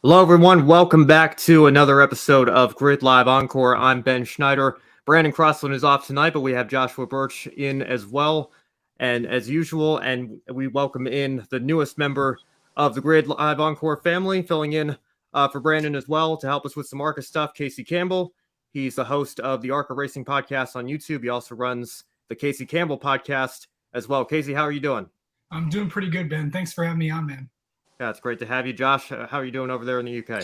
Hello, everyone. Welcome back to another episode of Grid Live Encore. I'm Ben Schneider. Brandon Crossland is off tonight, but we have Joshua Birch in as well. And as usual, and we welcome in the newest member of the Grid Live Encore family, filling in for Brandon as well to help us with some ARCA stuff, Casey Campbell. He's the host of the ARCA Racing Podcast on YouTube. He also runs the Casey Campbell Podcast as well. Casey, how are you doing? I'm doing pretty good, Ben. Thanks for having me on, man. Yeah, it's great to have you. Josh, how are you doing over there in the UK?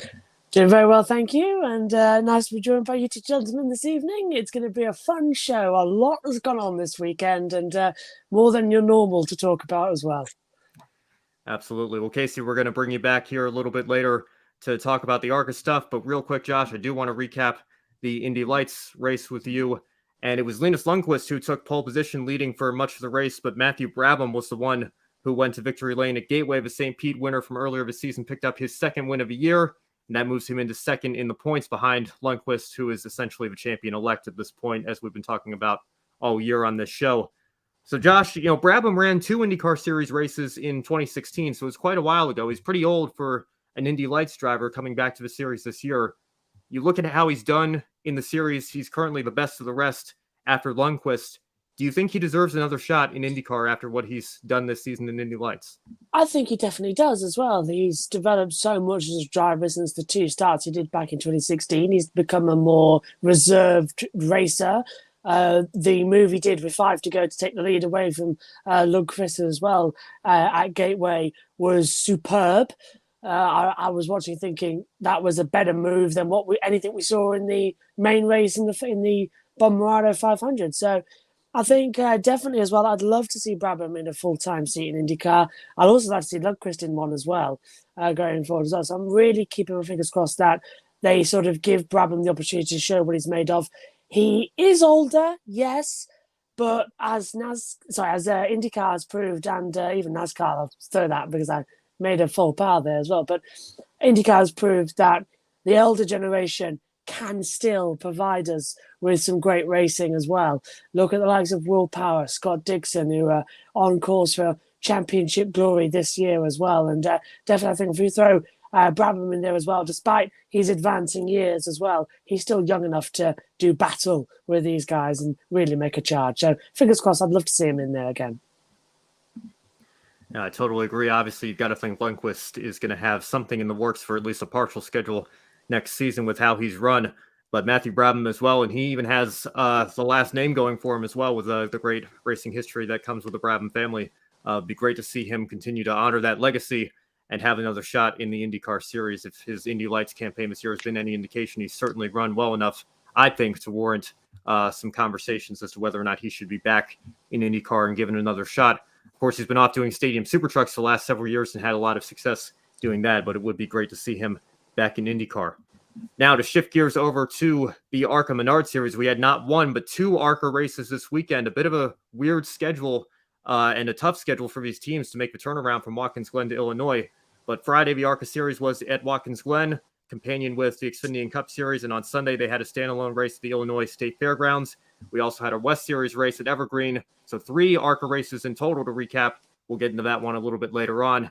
Doing very well, thank you. And nice to be joined by you two gentlemen this evening. It's going to be a fun show. A lot has gone on this weekend and more than you're normal to talk about as well. Absolutely. Well, Casey, we're going to bring you back here a little bit later to talk about the ARCA stuff. But real quick, Josh, I do want to recap the Indy Lights race with you. And it was Linus Lundqvist who took pole position leading for much of the race, but Matthew Brabham was the one who went to victory lane at Gateway. The St. Pete winner from earlier this season picked up his second win of the year, and that moves him into second in the points behind Lundqvist, who is essentially the champion-elect at this point, as we've been talking about all year on this show. So, Josh, Brabham ran 2 IndyCar Series races in 2016, so it's quite a while ago. He's pretty old for an Indy Lights driver coming back to the series this year. You look at how he's done in the series, he's currently the best of the rest after Lundqvist. Do you think he deserves another shot in IndyCar after what he's done this season in Indy Lights? I think he definitely does as well. He's developed so much as a driver since the 2 starts he did back in 2016. He's become a more reserved racer. The move he did with 5 to go to take the lead away from Lundqvist as well at Gateway was superb. I was watching thinking that was a better move than anything we saw in the main race in the Bombarado 500. So I think definitely as well, I'd love to see Brabham in a full-time seat in IndyCar. I'd also like to see Lundqvist in one as well going forward as well. So I'm really keeping my fingers crossed that they sort of give Brabham the opportunity to show what he's made of. He is older, yes, but as IndyCar has proved, and even NASCAR, I'll throw that because I made a faux pas there as well, but IndyCar has proved that the elder generation can still provide us with some great racing as well. Look at the likes of Will Power, Scott Dixon, who are on course for championship glory this year as well. And definitely, I think if you throw Brabham in there as well, despite his advancing years as well, he's still young enough to do battle with these guys and really make a charge. So fingers crossed, I'd love to see him in there again. Yeah, I totally agree. Obviously, you've got to think Lundqvist is going to have something in the works for at least a partial schedule next season with how he's run. But Matthew Brabham as well, and he even has the last name going for him as well with the great racing history that comes with the Brabham family. It'd be great to see him continue to honor that legacy and have another shot in the IndyCar Series. If his Indy Lights campaign this year has been any indication, he's certainly run well enough, I think, to warrant some conversations as to whether or not he should be back in IndyCar and given another shot. Of course, he's been off doing stadium super trucks the last several years and had a lot of success doing that, but it would be great to see him back in IndyCar. Now, to shift gears over to the ARCA Menards Series, we had not 1, but 2 ARCA races this weekend. A bit of a weird schedule and a tough schedule for these teams to make the turnaround from Watkins Glen to Illinois. But Friday, the ARCA Series was at Watkins Glen, companion with the Xfinity Cup Series, and on Sunday, they had a standalone race at the Illinois State Fairgrounds. We also had a West Series race at Evergreen. So 3 ARCA races in total to recap. We'll get into that one a little bit later on.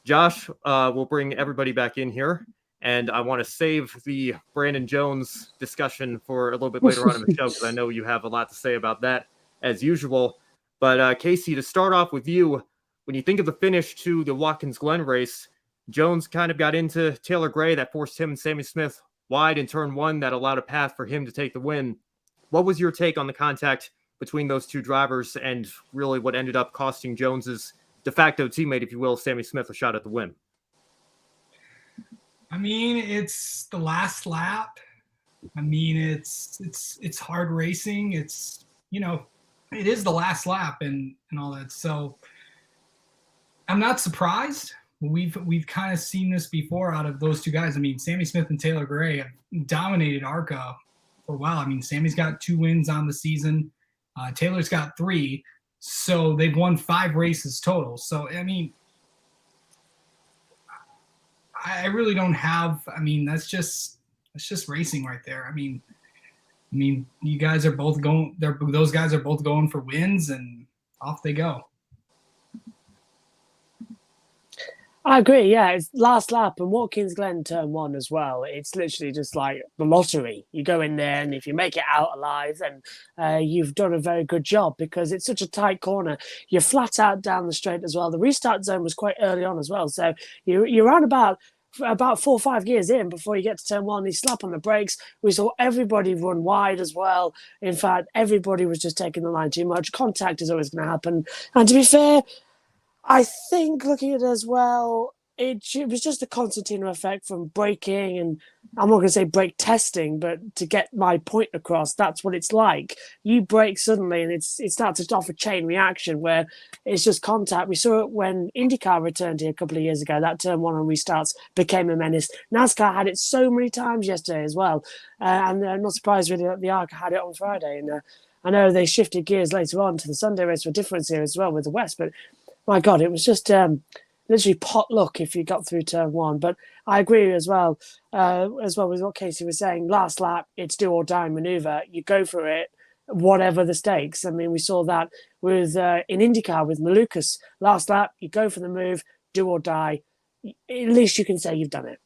Josh, we'll bring everybody back in here. And I want to save the Brandon Jones discussion for a little bit later on in the show because I know you have a lot to say about that as usual. But Casey, to start off with you, when you think of the finish to the Watkins Glen race, Jones kind of got into Taylor Gray that forced him and Sammy Smith wide in turn 1 that allowed a path for him to take the win. What was your take on the contact between those 2 drivers and really what ended up costing Jones's de facto teammate, if you will, Sammy Smith, a shot at the win? I mean, it's the last lap. I mean, it's hard racing. It's, it is the last lap and all that. So I'm not surprised. We've kind of seen this before out of those 2 guys. I mean, Sammy Smith and Taylor Gray have dominated ARCA for a while. I mean, Sammy's got 2 wins on the season. Taylor's got 3. So they've won 5 races total. So, I mean, I really don't have. I mean, that's just racing right there. I mean, you guys are both going. Those guys are both going for wins, and off they go. I agree. Yeah, it's last lap and Watkins Glen turn one as well. It's literally just like the lottery. You go in there, and if you make it out alive, then you've done a very good job because it's such a tight corner. You're flat out down the straight as well. The restart zone was quite early on as well, so you're around about 4 or 5 gears in before you get to turn one. You slap on the brakes. We saw everybody run wide as well. In fact, everybody was just taking the line too much. Contact is always going to happen. And to be fair, I think looking at it as well, it was just a concertina effect from braking, and I'm not going to say brake testing, but to get my point across, that's what it's like. You brake suddenly, and it starts to off a chain reaction where it's just contact. We saw it when INDYCAR returned here a couple of years ago. That turn one on restarts became a menace. NASCAR had it so many times yesterday as well, and I'm not surprised really that the ARCA had it on Friday. And I know they shifted gears later on to the Sunday race for a different series as well with the West, but my God, it was just literally pot luck if you got through turn one. But I agree as well with what Casey was saying. Last lap, it's do or die maneuver. You go for it, whatever the stakes. I mean, we saw that with in IndyCar with Malukas. Last lap, you go for the move, do or die. At least you can say you've done it.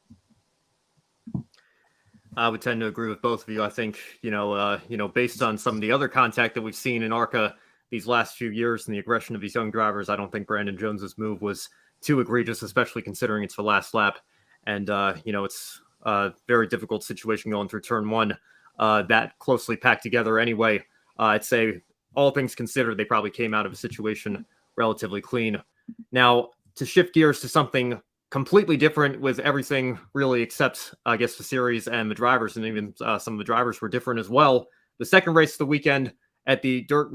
I would tend to agree with both of you. I think, based on some of the other contact that we've seen in ARCA these last few years and the aggression of these young drivers, I don't think Brandon Jones's move was too egregious, especially considering it's the last lap. And, it's a very difficult situation going through turn one, that closely packed together anyway. I'd say all things considered, they probably came out of a situation relatively clean. Now, to shift gears to something completely different with everything really except, I guess, the series and the drivers, and even some of the drivers were different as well. The second race of the weekend at the dirt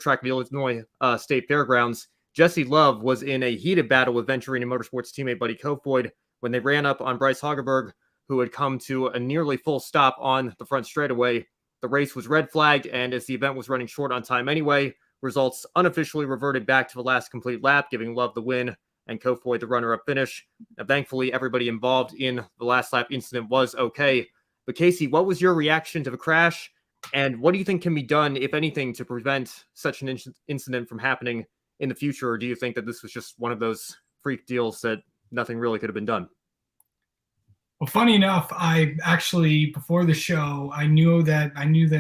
track of the Illinois State Fairgrounds, Jesse Love was in a heated battle with Venturini Motorsports teammate Buddy Kofoid when they ran up on Bryce Hagerberg, who had come to a nearly full stop on the front straightaway. The race was red flagged, and as the event was running short on time anyway, results unofficially reverted back to the last complete lap, giving Love the win and Kofoid the runner-up finish. Now, thankfully, everybody involved in the last lap incident was okay. But Casey, what was your reaction to the crash? And what do you think can be done, if anything, to prevent such an incident from happening in the future? Or do you think that this was just one of those freak deals that nothing really could have been done? Well, funny enough, I actually, before the show, I knew that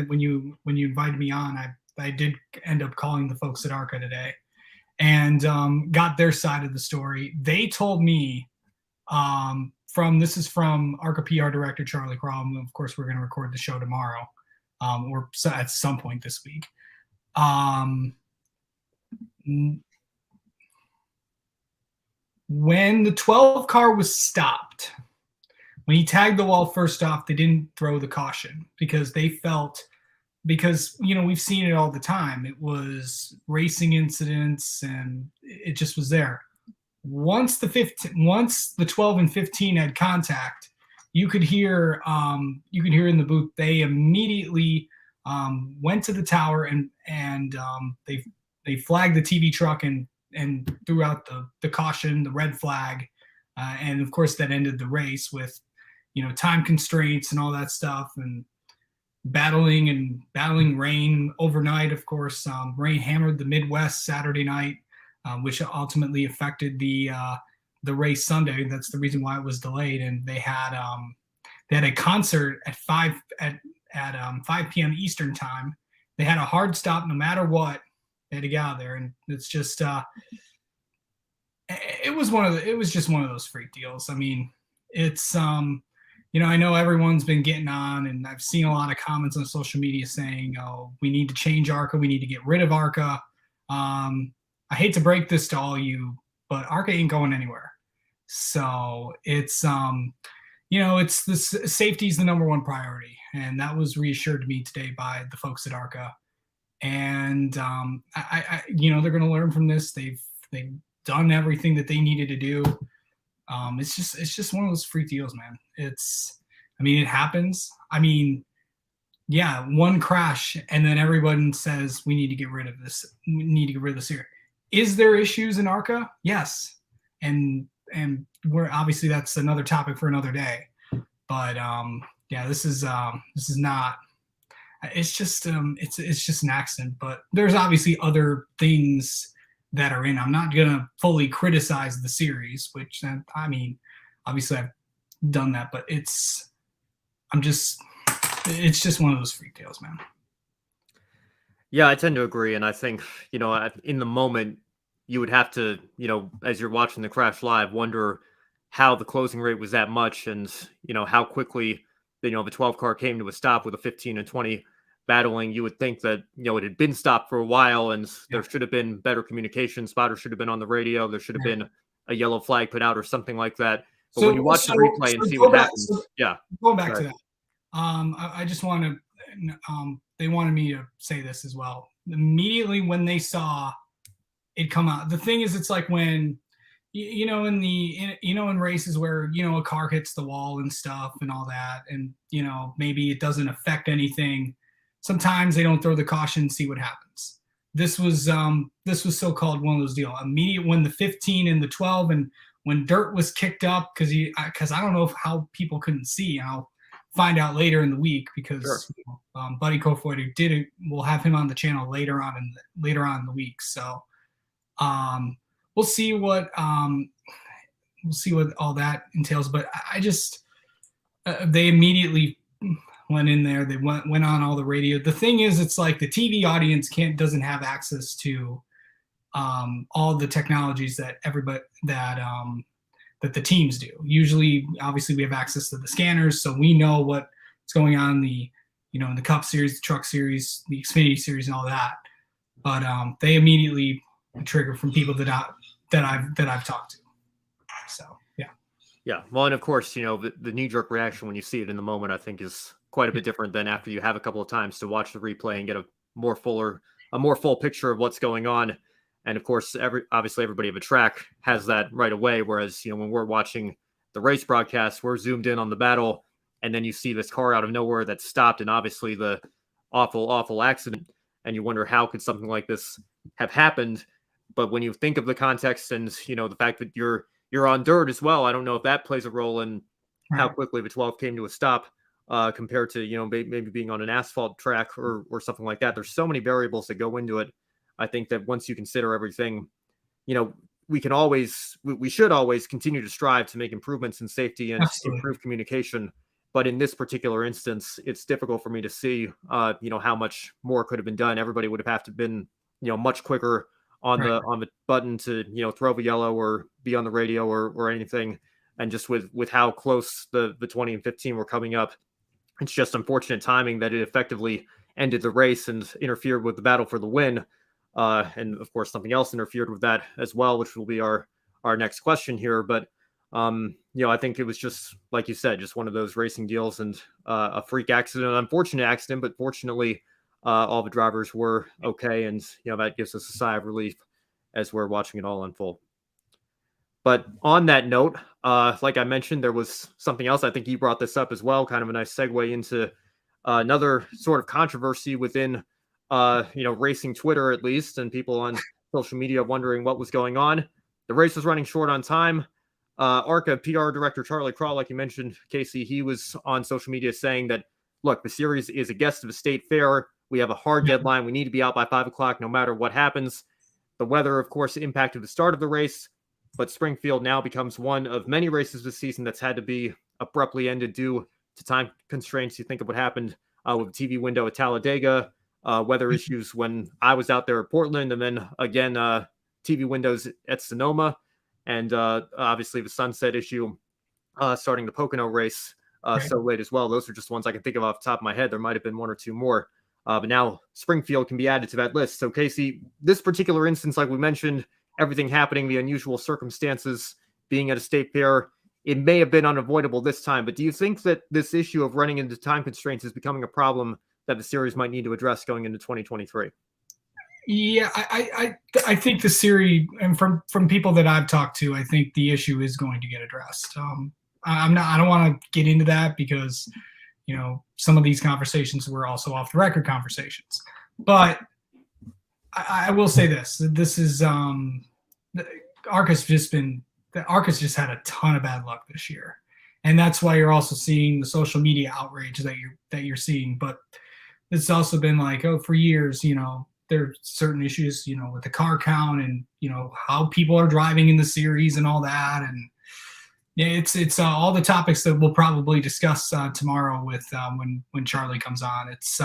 when you invited me on, I did end up calling the folks at ARCA today and got their side of the story. They told me this is from ARCA PR director Charlie Crawl. Of course, we're going to record the show tomorrow. Or at some point this week. When the 12 car was stopped, when he tagged the wall first off, they didn't throw the caution because they felt, we've seen it all the time. It was racing incidents and it just was there. Once the 12 and 15 had contact, you could hear in the booth, they immediately went to the tower and they flagged the TV truck and threw out the caution, the red flag. And of course that ended the race with, time constraints and all that stuff and battling rain overnight. Of course, rain hammered the Midwest Saturday night, which ultimately affected the race Sunday. That's the reason why it was delayed. And they had a concert at 5 p.m. Eastern time. They had a hard stop no matter what. They had to get out of there, and it's just it was just one of those freak deals. I mean, it's I know everyone's been getting on, and I've seen a lot of comments on social media saying, "Oh, we need to change ARCA. We need to get rid of ARCA." I hate to break this to all you, but ARCA ain't going anywhere. So it's it's the safety is the number one priority, and that was reassured to me today by the folks at ARCA. And I they're going to learn from this. They've done everything that they needed to do. It's just one of those freak deals, man. It happens. One crash, and then everyone says we need to get rid of this. We need to get rid of this here. Is there issues in ARCA? Yes, and we're obviously that's another topic for another day. But this is not. It's just it's just an accident. But there's obviously other things that are in. I'm not gonna fully criticize the series, which I mean, obviously I've done that, but it's just one of those freak tales, man. Yeah, I tend to agree, and I think in the moment you would have to as you're watching the crash live wonder how the closing rate was that much, and how quickly the 12 car came to a stop with a 15 and 20 battling. You would think that it had been stopped for a while, and there should have been better communication. Spotters should have been on the radio. There should have been a yellow flag put out or something like that. But when you watch the replay and see what happens, going back to that, I just want to. They wanted me to say this as well. Immediately when they saw it come out, the thing is, it's like when in races where a car hits the wall and stuff and all that, and maybe it doesn't affect anything. Sometimes they don't throw the caution and see what happens. This was so-called one of those deals. Immediate when the 15 and the 12 and when dirt was kicked up, because I don't know how people couldn't see. I'll find out later in the week because Buddy Kofoid did it. We'll have him on the channel later on in the week. So we'll see what all that entails. But I just they immediately went in there. They went on all the radio. The thing is, it's like the TV audience doesn't have access to all the technologies that that the teams do. Usually, obviously, we have access to the scanners, so we know what's going on in the in the Cup Series, the Truck Series, the Xfinity Series, and all that. But they immediately trigger from people that I've talked to. So yeah. Well, and of course, the knee-jerk reaction when you see it in the moment, I think, is quite a bit different than after you have a couple of times to watch the replay and get a more full picture of what's going on. And of course, obviously everybody of a track has that right away. Whereas, when we're watching the race broadcast, we're zoomed in on the battle, and then you see this car out of nowhere that's stopped, and obviously the awful accident, and you wonder how could something like this have happened. But when you think of the context and the fact that you're on dirt as well, I don't know if that plays a role in how quickly the 12 came to a stop compared to maybe being on an asphalt track or something like that. There's so many variables that go into it. I think that once you consider everything, we should always continue to strive to make improvements in safety and improve communication. But in this particular instance, it's difficult for me to see, how much more could have been done. Everybody would have to been, much quicker on the button to, throw the yellow or be on the radio or anything. And just with how close the 20 and 15 were coming up, it's just unfortunate timing that it effectively ended the race and interfered with the battle for the win. And of course, something else interfered with that as well, which will be our next question here. But, I think it was just, like you said, just one of those racing deals and a freak accident, an unfortunate accident, but fortunately, all the drivers were okay. And, that gives us a sigh of relief as we're watching it all unfold. But on that note, like I mentioned, there was something else. I think you brought this up as well, kind of a nice segue into another sort of controversy within racing Twitter, at least, and people on social media wondering what was going on. The race was running short on time. ARCA PR director Charlie Crawl, like you mentioned, Casey, he was on social media saying that, look, the series is a guest of a state fair. We have a hard deadline. We need to be out by 5 o'clock no matter what happens. The weather, of course, impacted the start of the race, but Springfield now becomes one of many races this season that's had to be abruptly ended due to time constraints. You think of what happened with the TV window at Talladega, weather issues when I was out there at Portland, and then again, TV windows at Sonoma, and obviously the sunset issue starting the Pocono race so late as well. Those are just ones I can think of off the top of my head. There might have been one or two more, but now Springfield can be added to that list. So Casey, this particular instance, like we mentioned, everything happening, the unusual circumstances, being at a state fair, it may have been unavoidable this time, but do you think that this issue of running into time constraints is becoming a problem that the series might need to address going into 2023? Yeah, I think the series, and from people that I've talked to, I think the issue is going to get addressed. I don't want to get into that because, some of these conversations were also off the record conversations, but I will say this: this is ARCA's just had a ton of bad luck this year, and that's why you're also seeing the social media outrage that you're seeing. But it's also been like, for years, there's certain issues, with the car count and, how people are driving in the series and all that. And yeah, it's all the topics that we'll probably discuss tomorrow with when Charlie comes on. It's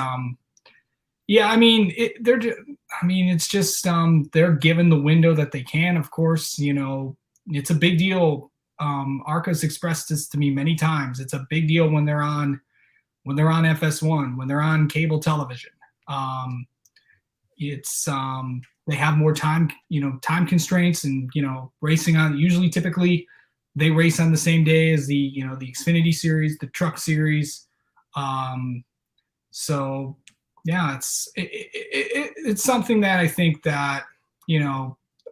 yeah, it's just they're given the window that they can. Of course, it's a big deal. ARCA's expressed this to me many times. It's a big deal when they're on FS1, when they're on cable television. It's they have more time, time constraints, and racing on. Usually, typically, they race on the same day as the Xfinity Series, the Truck Series. So yeah, it's something that I think that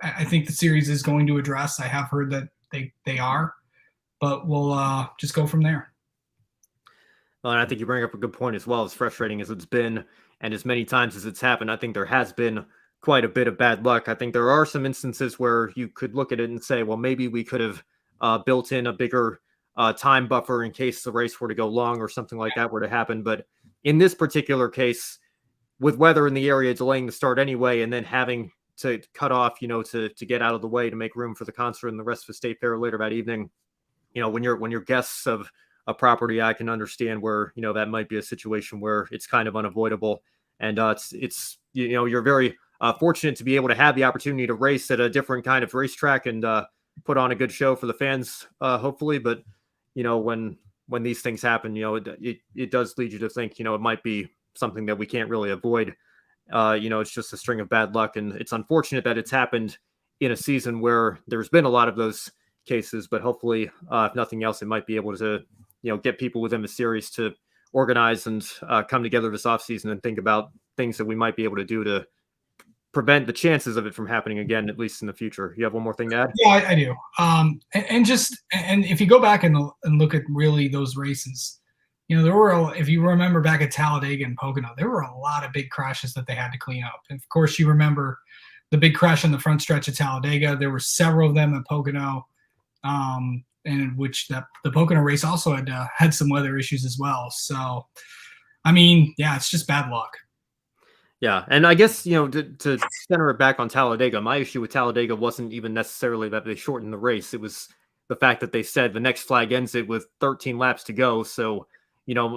I think the series is going to address. I have heard that they are, but we'll just go from there. Well, and I think you bring up a good point as well. As frustrating as it's been, and as many times as it's happened, I think there has been quite a bit of bad luck. I think there are some instances where you could look at it and say, well, maybe we could have built in a bigger time buffer in case the race were to go long or something like that were to happen. But in this particular case, with weather in the area delaying the start anyway, and then having to cut off, to get out of the way to make room for the concert and the rest of the state fair later that evening, when you're guests of a property, I can understand where, that might be a situation where it's kind of unavoidable. And it's you're very fortunate to be able to have the opportunity to race at a different kind of racetrack and put on a good show for the fans, hopefully. But, when these things happen, it does lead you to think, it might be something that we can't really avoid. It's just a string of bad luck, and it's unfortunate that it's happened in a season where there's been a lot of those cases, but hopefully, if nothing else, it might be able to, get people within the series to organize and come together this offseason and think about things that we might be able to do to prevent the chances of it from happening again, at least in the future. You have one more thing to add? Yeah, I do. And if you go back and look at really those races, there were, if you remember back at Talladega and Pocono, there were a lot of big crashes that they had to clean up. And of course, you remember the big crash on the front stretch of Talladega. There were several of them at Pocono, and which the Pocono race also had some weather issues as well. So, it's just bad luck. Yeah, and I guess, to center it back on Talladega, my issue with Talladega wasn't even necessarily that they shortened the race. It was the fact that they said the next flag ends it with 13 laps to go. So,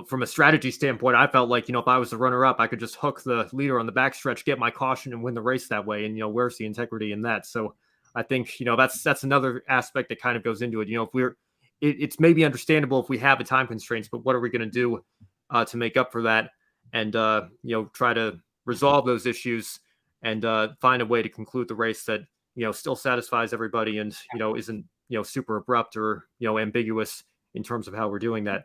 from a strategy standpoint, I felt like, if I was the runner-up, I could just hook the leader on the backstretch, get my caution, and win the race that way. And, where's the integrity in that? So I think, that's another aspect that kind of goes into it. If it's maybe understandable if we have the time constraints, but what are we going to do to make up for that? And, try to resolve those issues and find a way to conclude the race that, still satisfies everybody and, isn't, super abrupt or, ambiguous in terms of how we're doing that.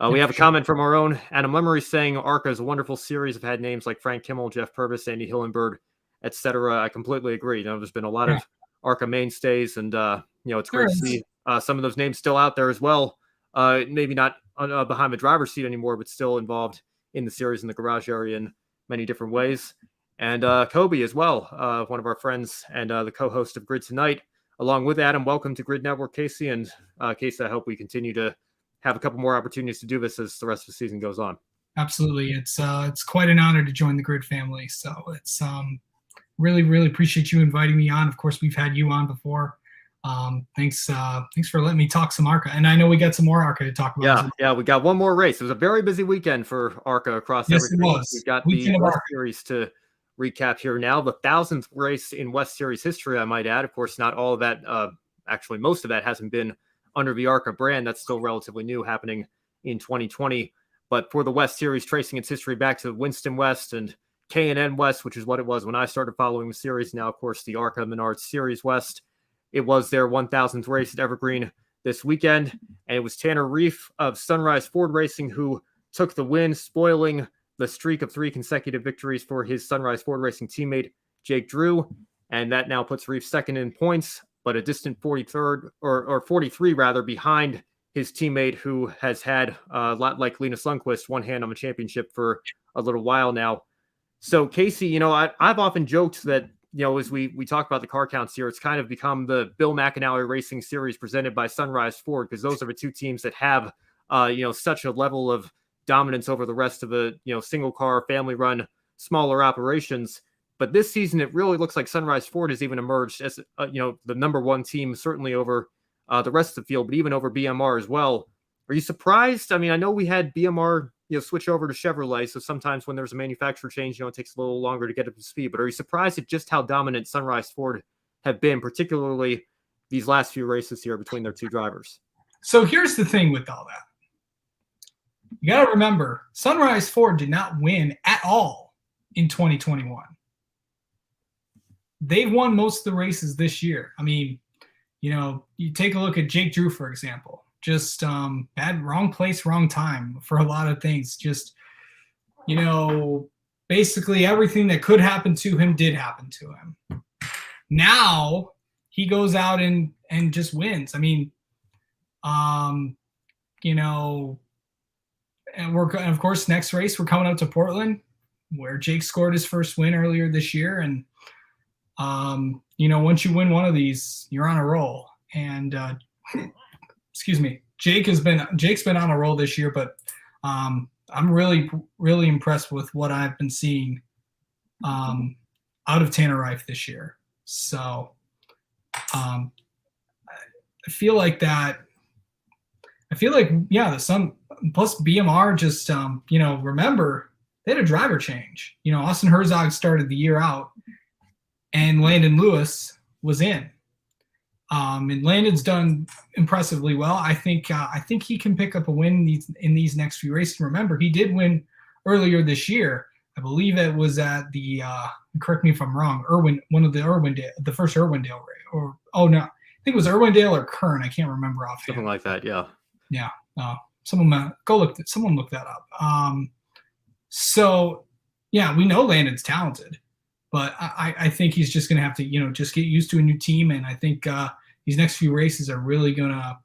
We have a comment from our own Adam Lemery saying ARCA is a wonderful series. I've had names like Frank Kimmel, Jeff Purvis, Andy Hillenberg, etc. I completely agree. There's been a lot of ARCA mainstays, and it's great to see some of those names still out there as well. Maybe not behind the driver's seat anymore, but still involved in the series in the garage area in many different ways. And Kobe as well, one of our friends and the co-host of Grid Tonight, along with Adam. Welcome to Grid Network, Casey. And Casey, I hope we continue to have a couple more opportunities to do this as the rest of the season goes on. Absolutely. It's quite an honor to join the Grid family. So it's really, really appreciate you inviting me on. Of course, we've had you on before. Thanks for letting me talk some ARCA. And I know we got some more ARCA to talk about. Yeah, we got one more race. It was a very busy weekend for ARCA across everything. It was. We've got the West Series to recap here now. The 1,000th race in West Series history, I might add. Of course, not all of that. Actually, most of that hasn't been under the ARCA brand. That's still relatively new, happening in 2020. But for the West Series, tracing its history back to Winston West and K&N West, which is what it was when I started following the series. Now, of course, the ARCA Menards Series West. It was their 1,000th race at Evergreen this weekend, and it was Tanner Reef of Sunrise Ford Racing who took the win, spoiling the streak of 3 consecutive victories for his Sunrise Ford Racing teammate, Jake Drew, and that now puts Reef second in points, but a distant 43rd or 43 rather behind his teammate, who has had a lot like Linus Lundqvist, one hand on the championship for a little while now. So Casey, I've often joked that, as we talk about the car counts here, it's kind of become the Bill McAnally Racing Series presented by Sunrise Ford, because those are the two teams that have, such a level of dominance over the rest of the, single car, family run, smaller operations. But this season, it really looks like Sunrise Ford has even emerged as the number one team, certainly over the rest of the field, but even over BMR as well. Are you surprised? I mean, I know we had BMR switch over to Chevrolet, so sometimes when there's a manufacturer change, it takes a little longer to get up to speed. But are you surprised at just how dominant Sunrise Ford have been, particularly these last few races here between their two drivers? So here's the thing with all that. You got to remember, Sunrise Ford did not win at all in 2021. They won most of the races this year. I mean, you take a look at Jake Drew, for example. Just wrong place, wrong time for a lot of things. Just, basically everything that could happen to him did happen to him. Now he goes out and just wins. I mean, and of course, next race, we're coming up to Portland, where Jake scored his first win earlier this year. And, once you win one of these, you're on a roll. And, excuse me, Jake's been on a roll this year, but I'm really, really impressed with what I've been seeing out of Tanner Reif this year. So I feel like, the Sun plus BMR just, remember, they had a driver change. Austin Herzog started the year out and Landon Lewis was in. And Landon's done impressively well. I think he can pick up a win in these next few races. Remember, he did win earlier this year. I believe it was at the correct me if I'm wrong, the first Irwindale race. I think it was Irwindale or Kern. I can't remember offhand. Something like that, yeah. Yeah. Someone look that up. So yeah, we know Landon's talented, but I think he's just going to have to, just get used to a new team. And I think these next few races are really going to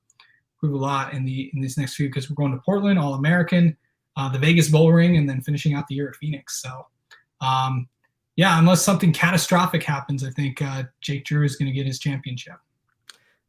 prove a lot in these next few, because we're going to Portland, All-American, the Vegas Bull Ring, and then finishing out the year at Phoenix. So, unless something catastrophic happens, I think Jake Drew is going to get his championship.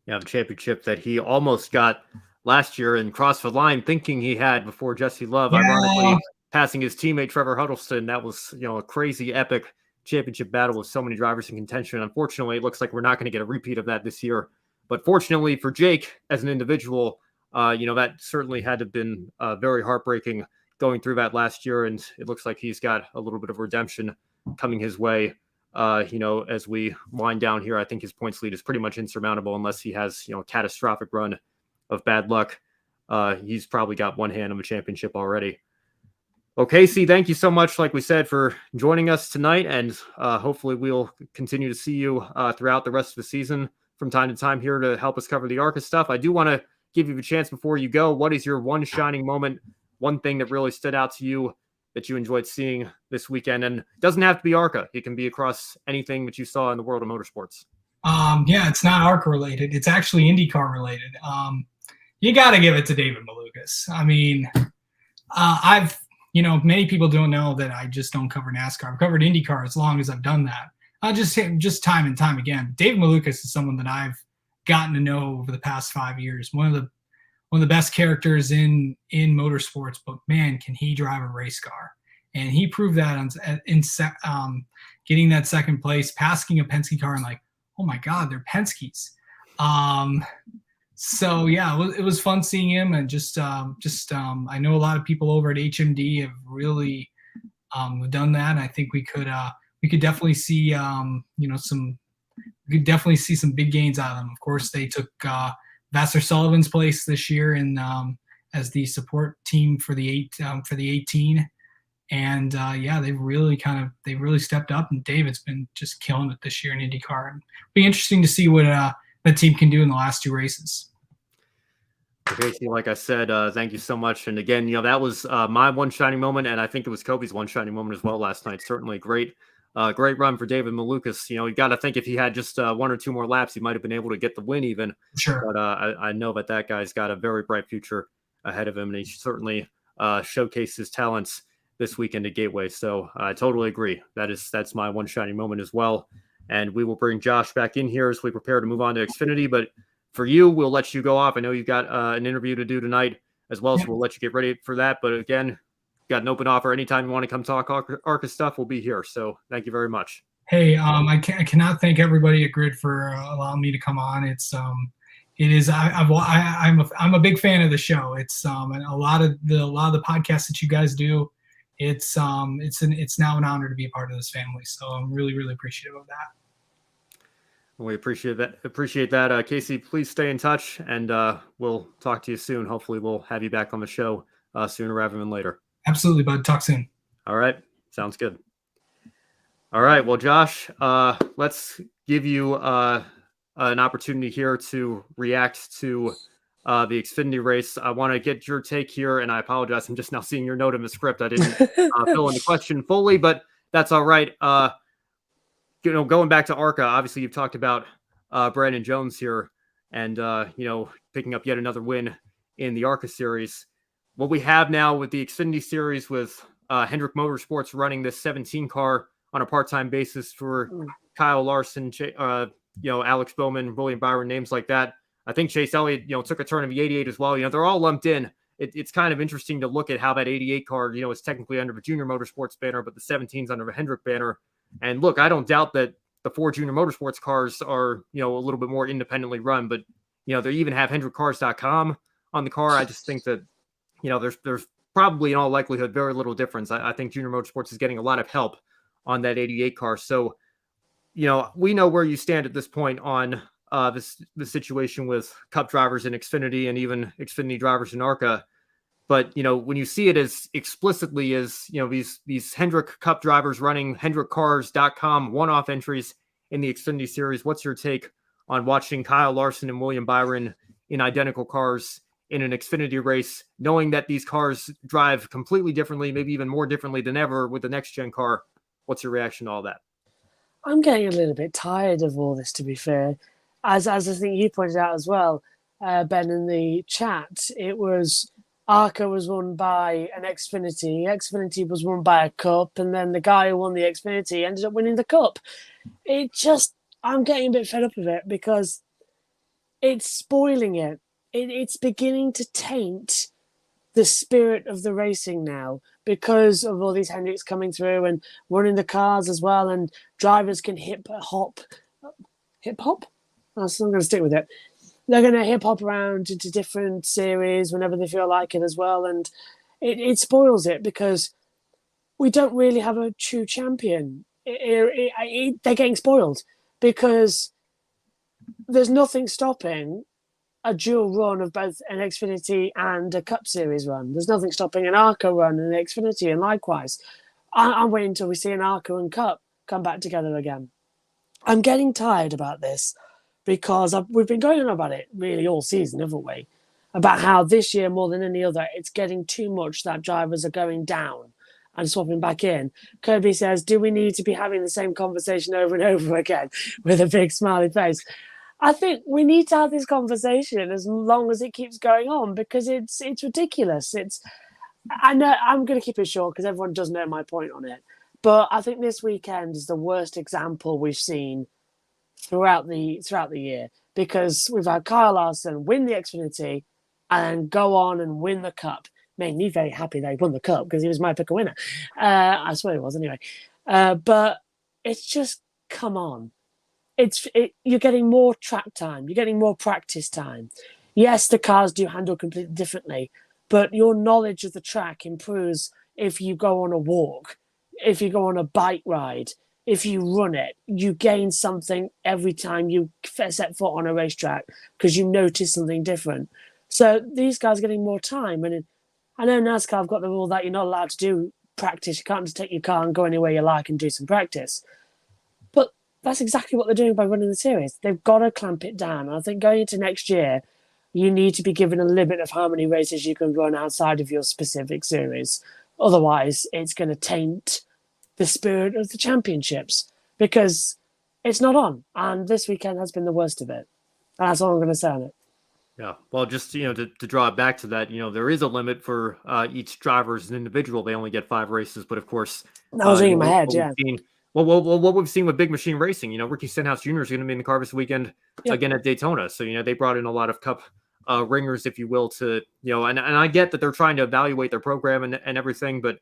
Yeah, the championship that he almost got last year and crossed the line thinking he had before Jesse Love, ironically passing his teammate Trevor Huddleston. That was, a crazy epic championship battle with so many drivers in contention. Unfortunately, it looks like we're not going to get a repeat of that this year. But fortunately for Jake as an individual, that certainly had to have been very heartbreaking going through that last year. And it looks like he's got a little bit of redemption coming his way. As we wind down here, I think his points lead is pretty much insurmountable unless he has, a catastrophic run of bad luck. He's probably got one hand of a championship already. Okay, Casey, thank you so much, like we said, for joining us tonight. And hopefully we'll continue to see you throughout the rest of the season from time to time here to help us cover the ARCA stuff. I do want to give you a chance before you go. What is your one shining moment, one thing that really stood out to you that you enjoyed seeing this weekend? And it doesn't have to be ARCA. It can be across anything that you saw in the world of motorsports. It's not ARCA related. It's actually INDYCAR related. You got to give it to David Malukas. I mean, many people don't know that I just don't cover NASCAR. I've covered INDYCAR as long as I've done that. Just time and time again. David Malukas is someone that I've gotten to know over the past 5 years. One of the best characters in motorsports, but man, can he drive a race car? And he proved that in getting that second place, passing a Penske car, and like, oh my God, they're Penske's. So yeah, it was fun seeing him, and I know a lot of people over at HMD have really done that. And I think we could definitely see some big gains out of them. Of course, they took Vassar Sullivan's place this year as the support team for the 18, and they've really stepped up. And David's been just killing it this year in IndyCar. And it'll be interesting to see what the team can do in the last two races. Okay, like I said, thank you so much. And again, that was my one shining moment, and I think it was Kobe's one shining moment as well last night. Certainly great run for David Malukas. You got to think if he had just one or two more laps, he might have been able to get the win even. Sure. But I know that guy's got a very bright future ahead of him, and he certainly showcased his talents this weekend at Gateway. So I totally agree. That's my one shining moment as well. And we will bring Josh back in here as we prepare to move on to Xfinity. But for you, we'll let you go off. I know you've got an interview to do tonight as well, so we'll let you get ready for that. But again, got an open offer. Anytime you want to come talk ARCA stuff, we'll be here. So thank you very much. Hey, I cannot thank everybody at Grid for allowing me to come on. It is I'm a big fan of the show. And a lot of the podcasts that you guys do. It's now an honor to be a part of this family. So I'm really really appreciative of that. We appreciate that. Casey, please stay in touch, and we'll talk to you soon. Hopefully, we'll have you back on the show sooner rather than later. Absolutely, bud. Talk soon. All right. Sounds good. All right. Well, Josh, let's give you an opportunity here to react to the Xfinity race. I want to get your take here, and I apologize. I'm just now seeing your note in the script. I didn't fill in the question fully, but that's all right. Going back to ARCA, obviously you've talked about Brandon Jones here and, picking up yet another win in the ARCA series. What we have now with the Xfinity series with Hendrick Motorsports running this 17 car on a part-time basis for Kyle Larson, Alex Bowman, William Byron, names like that. I think Chase Elliott, took a turn of the 88 as well. They're all lumped in. It's kind of interesting to look at how that 88 car, is technically under the Junior Motorsports banner, but the 17's under the Hendrick banner. And look, I don't doubt that the 4 Junior Motorsports cars are, a little bit more independently run, but, they even have HendrickCars.com on the car. I just think that, there's probably in all likelihood very little difference. I think Junior Motorsports is getting a lot of help on that 88 car. So, we know where you stand at this point on the situation with Cup drivers in Xfinity and even Xfinity drivers in ARCA. But, when you see it as explicitly as, these Hendrick Cup drivers running HendrickCars.com one-off entries in the Xfinity Series, what's your take on watching Kyle Larson and William Byron in identical cars in an Xfinity race, knowing that these cars drive completely differently, maybe even more differently than ever with the next-gen car? What's your reaction to all that? I'm getting a little bit tired of all this, to be fair. As I think you pointed out as well, Ben, in the chat, it was ARCA was won by an Xfinity. Xfinity was won by a Cup, and then the guy who won the Xfinity ended up winning the Cup. I'm getting a bit fed up of it because it's spoiling it. It's beginning to taint the spirit of the racing now because of all these Hendricks coming through and running the cars as well, and drivers can hip hop. I'm going to stick with it. They're going to hip hop around into different series whenever they feel like it as well. And it spoils it because we don't really have a true champion. They're getting spoiled because there's nothing stopping a dual run of both an Xfinity and a Cup Series run. There's nothing stopping an ARCA run and an Xfinity, and likewise. I'm waiting until we see an ARCA and Cup come back together again. I'm getting tired about this because we've been going on about it really all season, haven't we? About how this year, more than any other, it's getting too much that drivers are going down and swapping back in. Kirby says, do we need to be having the same conversation over and over again with a big smiley face? I think we need to have this conversation as long as it keeps going on because it's ridiculous. I know I'm going to keep it short because everyone does know my point on it. But I think this weekend is the worst example we've seen throughout the year because we've had Kyle Larson win the Xfinity and go on and win the Cup. Made me very happy that he won the Cup because he was my pick a winner. I swear he was anyway. But it's just, come on. You're getting more track time. You're getting more practice time. Yes, the cars do handle completely differently, but your knowledge of the track improves if you go on a walk, if you go on a bike ride, if you run it. You gain something every time you set foot on a racetrack because you notice something different. So these guys are getting more time. And I know NASCAR have got the rule that you're not allowed to do practice. You can't just take your car and go anywhere you like and do some practice. But that's exactly what they're doing by running the series. They've got to clamp it down. And I think going into next year, you need to be given a limit of how many races you can run outside of your specific series. Otherwise, it's going to taint the spirit of the championships because it's not on. And this weekend has been the worst of it. And that's all I'm going to say on it. Yeah, well, just, to draw it back to that, there is a limit for each driver as an individual. They only get 5 races. But, of course, that was in my head, yeah. What we've seen with Big Machine Racing, Ricky Stenhouse Jr. is going to be in the car this weekend again at Daytona. So, they brought in a lot of Cup ringers, if you will, to, and I get that they're trying to evaluate their program and everything. But,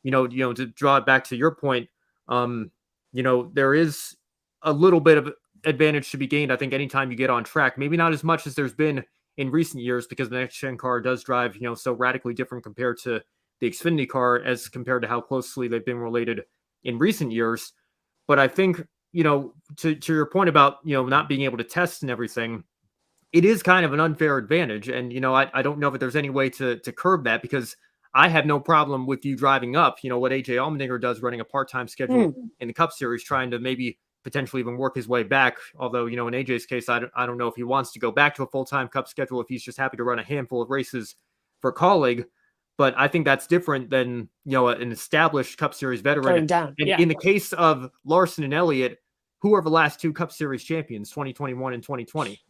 to draw it back to your point, there is a little bit of advantage to be gained, I think, anytime you get on track. Maybe not as much as there's been in recent years, because the next gen car does drive, so radically different compared to the Xfinity car as compared to how closely they've been related in recent years. But I think, to your point about, not being able to test and everything, it is kind of an unfair advantage. And, I don't know if there's any way to curb that, because I have no problem with you driving up, what AJ Allmendinger does, running a part-time schedule in the Cup Series, trying to maybe potentially even work his way back. Although, in AJ's case, I don't know if he wants to go back to a full-time Cup schedule, if he's just happy to run a handful of races for a colleague. But I think that's different than, an established Cup Series veteran. In the case of Larson and Elliott, who are the last two Cup Series champions, 2021 and 2020.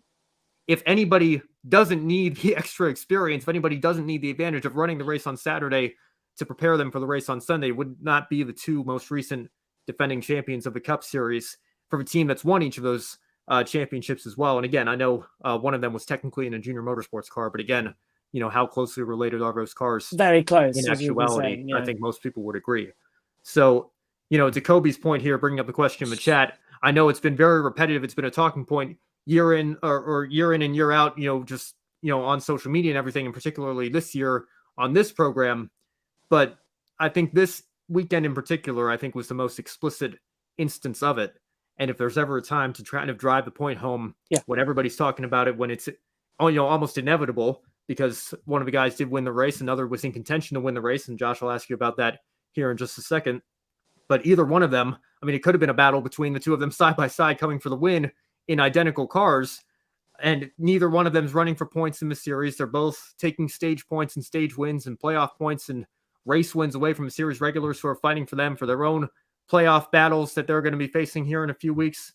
If anybody doesn't need the extra experience, if anybody doesn't need the advantage of running the race on Saturday to prepare them for the race on Sunday, would not be the two most recent defending champions of the Cup Series from a team that's won each of those championships as well. And again, I know one of them was technically in a junior motorsports car, but again, how closely related are those cars? Very close. In actuality, I think most people would agree. So, to Kobe's point here, bringing up the question in the chat, I know it's been very repetitive. It's been a talking point year in or year in and year out, just, on social media and everything, and particularly this year on this program. But I think this weekend in particular, I think, was the most explicit instance of it. And if there's ever a time to try to drive the point home, when everybody's talking about it, when it's, almost inevitable, because one of the guys did win the race, another was in contention to win the race, and Josh will ask you about that here in just a second. But either one of them, it could have been a battle between the two of them side by side coming for the win in identical cars, and neither one of them's running for points in the series. They're both taking stage points and stage wins and playoff points and race wins away from the series regulars who are fighting for them for their own playoff battles that they're going to be facing here in a few weeks.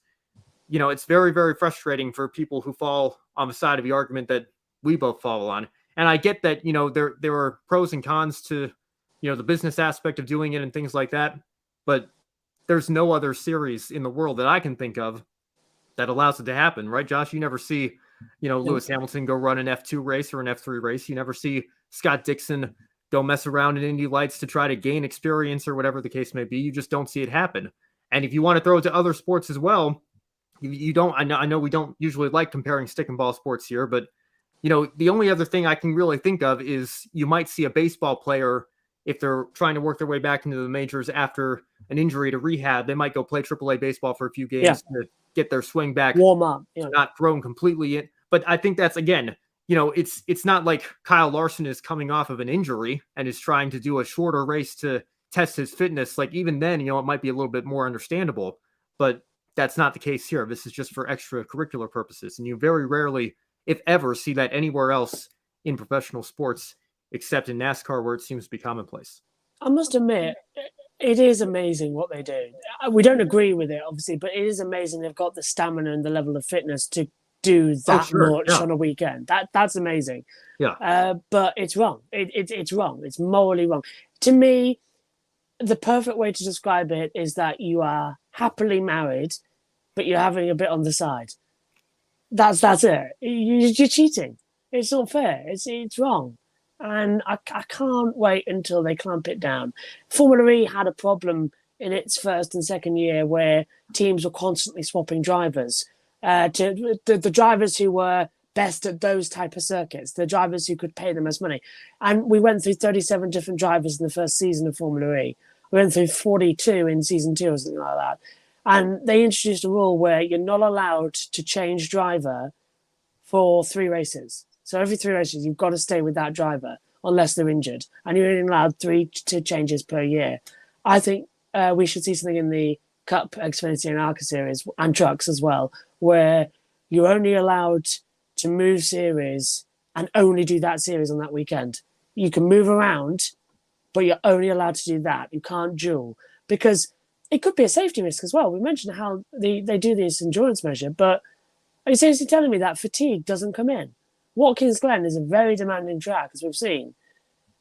It's very, very frustrating for people who fall on the side of the argument that we both fall on. And I get that, there are pros and cons to, the business aspect of doing it and things like that. But there's no other series in the world that I can think of that allows it to happen, right, Josh? You never see, Lewis Hamilton go run an F2 race or an F3 race. You never see Scott Dixon go mess around in Indy Lights to try to gain experience or whatever the case may be. You just don't see it happen. And if you want to throw it to other sports as well, you don't. I know we don't usually like comparing stick and ball sports here, but the only other thing I can really think of is you might see a baseball player, if they're trying to work their way back into the majors after an injury to rehab, they might go play AAA baseball for a few games to get their swing back, warm up, not thrown completely in. But I think that's, again, it's not like Kyle Larson is coming off of an injury and is trying to do a shorter race to test his fitness. Like, even then, it might be a little bit more understandable, but that's not the case here. This is just for extracurricular purposes. And you very rarely, if ever, see that anywhere else in professional sports, except in NASCAR, where it seems to be commonplace. I must admit, it is amazing what they do. We don't agree with it, obviously, but it is amazing they've got the stamina and the level of fitness to do that much on a weekend. That's amazing. Yeah. But it's wrong. It's wrong. It's morally wrong. To me, the perfect way to describe it is that you are happily married, but you're having a bit on the side. That's it. You're cheating. It's not fair. It's wrong. And I can't wait until they clamp it down. Formula E had a problem in its first and second year where teams were constantly swapping drivers to the drivers who were best at those type of circuits, the drivers who could pay the most money. And we went through 37 different drivers in the first season of Formula E. We went through 42 in season 2 or something like that. And they introduced a rule where you're not allowed to change driver for 3 races. So every 3 races, you've got to stay with that driver unless they're injured. And you're only allowed 3 changes per year. I think we should see something in the Cup, Xfinity and ARCA Series and trucks as well, where you're only allowed to move series and only do that series on that weekend. You can move around, but you're only allowed to do that. You can't duel, because it could be a safety risk as well. We mentioned how they do this endurance measure, but are you seriously telling me that fatigue doesn't come in? Watkins Glen is a very demanding track, as we've seen.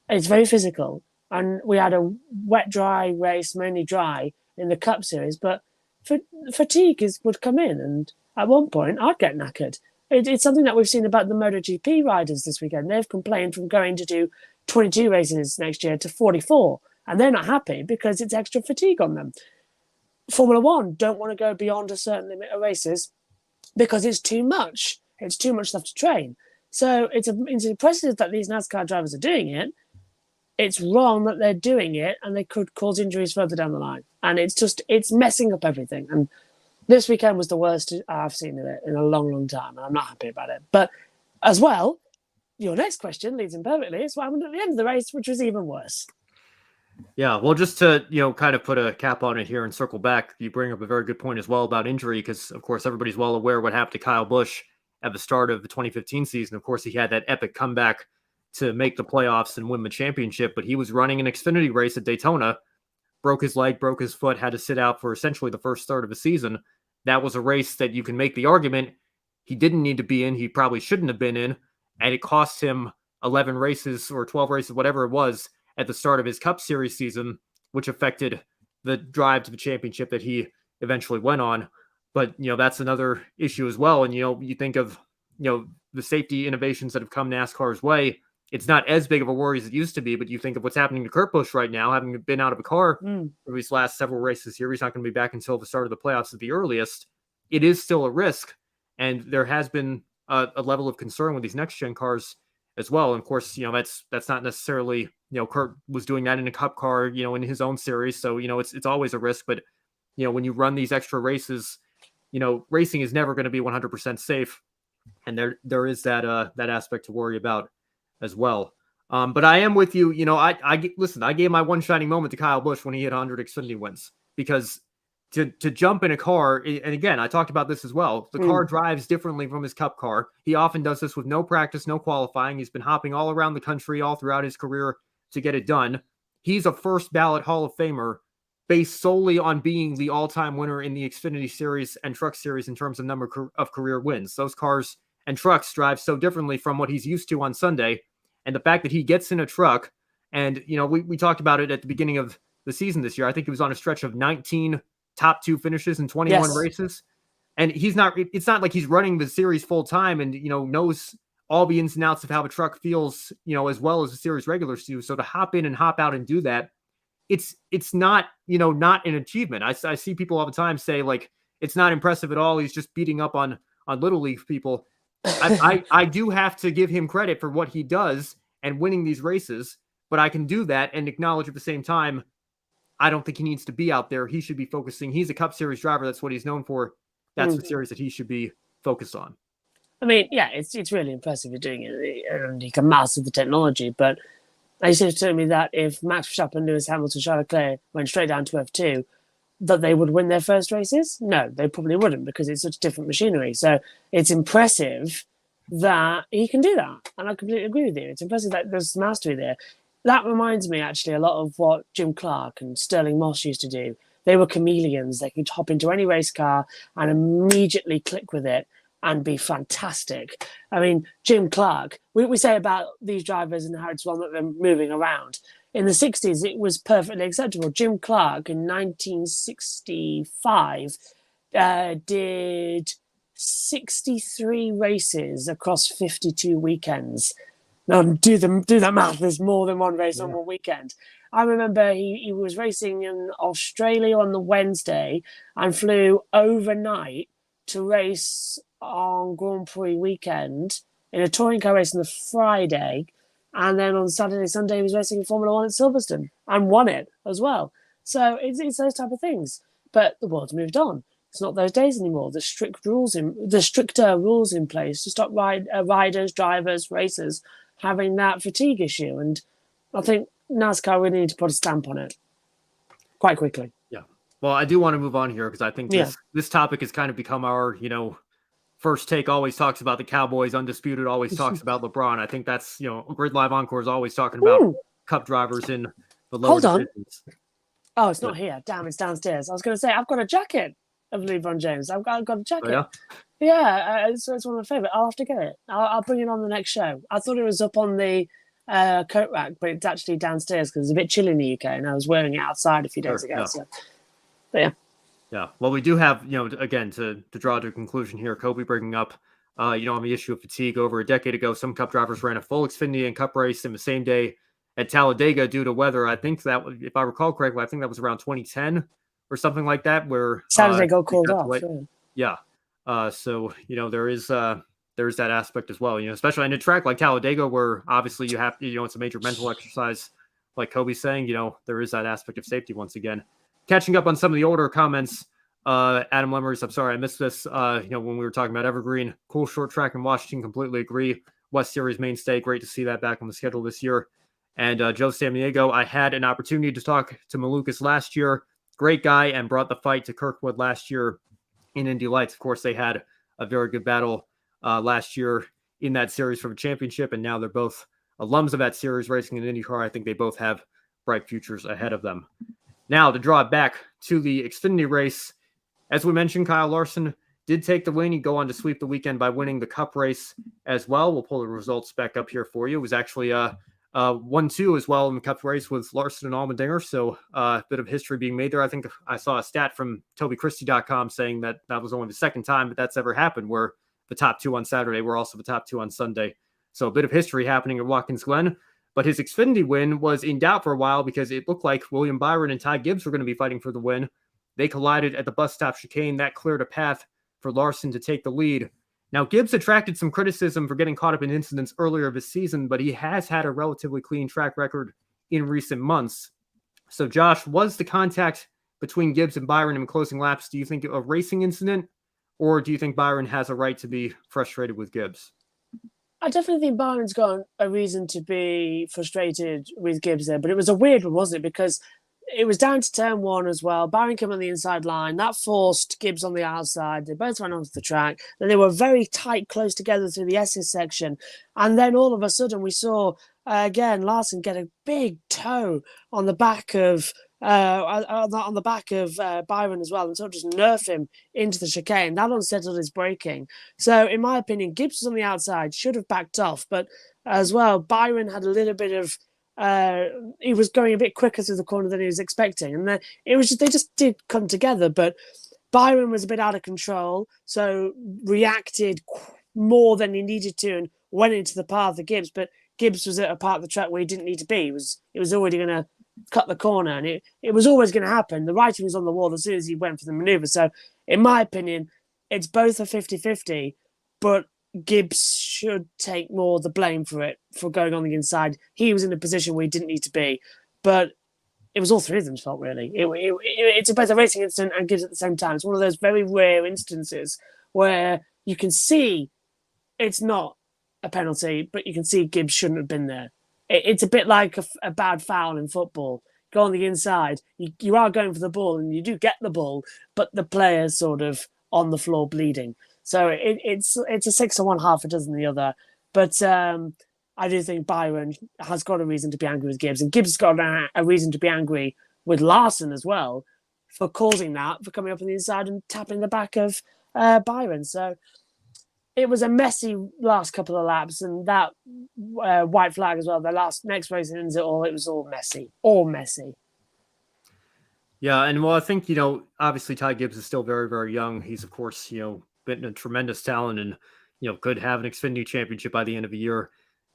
It's very physical. And we had a wet-dry race, mainly dry, in the Cup Series, but fatigue would come in. And at one point, I'd get knackered. It's something that we've seen about the MotoGP riders this weekend. They've complained from going to do 22 races next year to 44, and they're not happy because it's extra fatigue on them. Formula One don't want to go beyond a certain limit of races because it's too much. It's too much stuff to train. So it's impressive that these NASCAR drivers are doing it. It's wrong that they're doing it, and they could cause injuries further down the line. And it's messing up everything. And this weekend was the worst I've seen of it in a long, long time, and I'm not happy about it. But as well, your next question leads in perfectly. It's what happened at the end of the race, which was even worse. Yeah, well, just to, kind of put a cap on it here and circle back, you bring up a very good point as well about injury, because, of course, everybody's well aware what happened to Kyle Busch at the start of the 2015 season. Of course, he had that epic comeback to make the playoffs and win the championship, but he was running an Xfinity race at Daytona, broke his leg, broke his foot, had to sit out for essentially the first third of the season. That was a race that you can make the argument he didn't need to be in, he probably shouldn't have been in, and it cost him 11 races or 12 races, whatever it was, at the start of his Cup Series season, which affected the drive to the championship that he eventually went on. But, that's another issue as well. And, you think of, the safety innovations that have come NASCAR's way. It's not as big of a worry as it used to be, but you think of what's happening to Kurt Busch right now, having been out of a car for these last several races here. He's not going to be back until the start of the playoffs at the earliest. It is still a risk. And there has been a level of concern with these next-gen cars as well. And of course, that's not necessarily, Kurt was doing that in a Cup car, in his own series. So, it's always a risk. But, when you run these extra races, racing is never going to be 100% safe. And there is that aspect to worry about as well. But I am with you. Listen, I gave my one shining moment to Kyle Busch when he hit 100 Xfinity wins, because to jump in a car, and again, I talked about this as well, the car drives differently from his Cup car. He often does this with no practice, no qualifying. He's been hopping all around the country all throughout his career to get it done. He's a first ballot Hall of Famer based solely on being the all-time winner in the Xfinity Series and Truck Series in terms of number of career wins. Those cars and trucks drive so differently from what he's used to on Sunday. And the fact that he gets in a truck, and, we talked about it at the beginning of the season this year. I think he was on a stretch of 19 top 2 finishes in 21 races. And it's not like he's running the series full time and, knows all the ins and outs of how the truck feels, as well as the series regulars do. So to hop in and hop out and do that, it's not, not an achievement. I see people all the time say, like, it's not impressive at all. He's just beating up on little league people. I do have to give him credit for what he does and winning these races, but I can do that and acknowledge at the same time, I don't think he needs to be out there. He should be focusing. He's a Cup Series driver. That's what he's known for. That's the series that he should be focused on. I mean, yeah, it's really impressive you're doing it, and he can master the technology. But I used to tell me that if Max Verstappen, Lewis Hamilton, Charles Leclerc went straight down to F2, that they would win their first races? No, they probably wouldn't, because it's such different machinery. So it's impressive that he can do that. And I completely agree with you. It's impressive that there's mastery there. That reminds me, actually, a lot of what Jim Clark and Sterling Moss used to do. They were chameleons. They could hop into any race car and immediately click with it and be fantastic. I mean, Jim Clark, we say about these drivers and how it's one that they're moving around. In the 60s, it was perfectly acceptable. Jim Clark in 1965 did 63 races across 52 weekends. Now, do that math. There's more than one race on one weekend. I remember he was racing in Australia on the Wednesday and flew overnight to race on Grand Prix weekend in a touring car race on the Friday. And then on Saturday, Sunday, he was racing in Formula One at Silverstone and won it as well. So it's those type of things. But the world's moved on. It's not those days anymore. The stricter rules in place to stop riders, drivers, racers having that fatigue issue. And I think NASCAR really need to put a stamp on it quite quickly. Yeah. Well, I do want to move on here because I think this topic has kind of become our, First Take always talks about the Cowboys, Undisputed always talks about LeBron. I think that's, Grid Live Encore is always talking about Cup drivers in the lower divisions. Oh, it's not here. Damn, it's downstairs. I was going to say, I've got a jacket of LeBron James. I've got a jacket. Oh, yeah, it's one of my favorite. I'll have to get it. I'll bring it on the next show. I thought it was up on the coat rack, but it's actually downstairs because it's a bit chilly in the UK, and I was wearing it outside a few days ago. Yeah. So, but yeah. Yeah. Well, we do have, again, to draw to a conclusion here, Kobe bringing up, on the issue of fatigue. Over a decade ago, some Cup drivers ran a full Xfinity and Cup race in the same day at Talladega due to weather. I think that, if I recall correctly, I think that was around 2010 or something like that, where Saturday got they called got to off. wait. Yeah. Yeah. So, there is that aspect as well, especially in a track like Talladega, where obviously you have, it's a major mental exercise, like Kobe's saying, there is that aspect of safety once again. Catching up on some of the older comments, Adam Lemmers, I'm sorry I missed this. When we were talking about Evergreen, cool short track in Washington, completely agree. West Series mainstay, great to see that back on the schedule this year. And Joe Samaniego, I had an opportunity to talk to Malukas last year. Great guy, and brought the fight to Kirkwood last year in Indy Lights. Of course, they had a very good battle last year in that series for the championship, and now they're both alums of that series racing in IndyCar. I think they both have bright futures ahead of them. Now, to draw it back to the Xfinity race, as we mentioned, Kyle Larson did take the win. He'd go on to sweep the weekend by winning the Cup race as well. We'll pull the results back up here for you. It was actually 1-2 as well in the Cup race with Larson and Allmendinger, so a bit of history being made there. I think I saw a stat from TobyChristie.com saying that was only the second time that that's ever happened, where the top two on Saturday were also the top two on Sunday. So a bit of history happening at Watkins Glen. But his Xfinity win was in doubt for a while because it looked like William Byron and Ty Gibbs were going to be fighting for the win. They collided at the bus stop chicane. That cleared a path for Larson to take the lead. Now, Gibbs attracted some criticism for getting caught up in incidents earlier this season, but he has had a relatively clean track record in recent months. So, Josh, was the contact between Gibbs and Byron in closing laps, do you think a racing incident, or do you think Byron has a right to be frustrated with Gibbs? I definitely think Byron's got a reason to be frustrated with Gibbs there, but it was a weird one, wasn't it? Because it was down to turn one as well. Byron came on the inside line. That forced Gibbs on the outside. They both ran onto the track. Then they were very tight, close together through the S's section. And then all of a sudden we saw, again, Larson get a big toe on the back of Byron as well, and sort of just nerf him into the chicane. That unsettled his braking. So, in my opinion, Gibbs was on the outside, should have backed off. But as well, Byron had a little bit of he was going a bit quicker through the corner than he was expecting, and then they just did come together. But Byron was a bit out of control, so reacted more than he needed to and went into the path of Gibbs. But Gibbs was at a part of the track where he didn't need to be. It was already going to cut the corner, and it was always going to happen. The writing was on the wall as soon as he went for the manoeuvre. So, in my opinion, it's both a 50-50, but Gibbs should take more of the blame for it, for going on the inside. He was in a position where he didn't need to be, but it was all three of them's fault, really. It's both a racing incident and Gibbs at the same time. It's one of those very rare instances where you can see it's not a penalty, but you can see Gibbs shouldn't have been there. It's a bit like a bad foul in football. Go on the inside, you are going for the ball, and you do get the ball, but the player's sort of on the floor bleeding. So it's a 6 on one, half a dozen the other. But I do think Byron has got a reason to be angry with Gibbs, and Gibbs has got a reason to be angry with Larson as well for causing that, for coming up on the inside and tapping the back of Byron. So it was a messy last couple of laps, and that white flag as well. The next race ends it all. It was all messy. Yeah, and well, I think obviously Ty Gibbs is still very, very young. He's of course been a tremendous talent, and could have an Xfinity championship by the end of the year.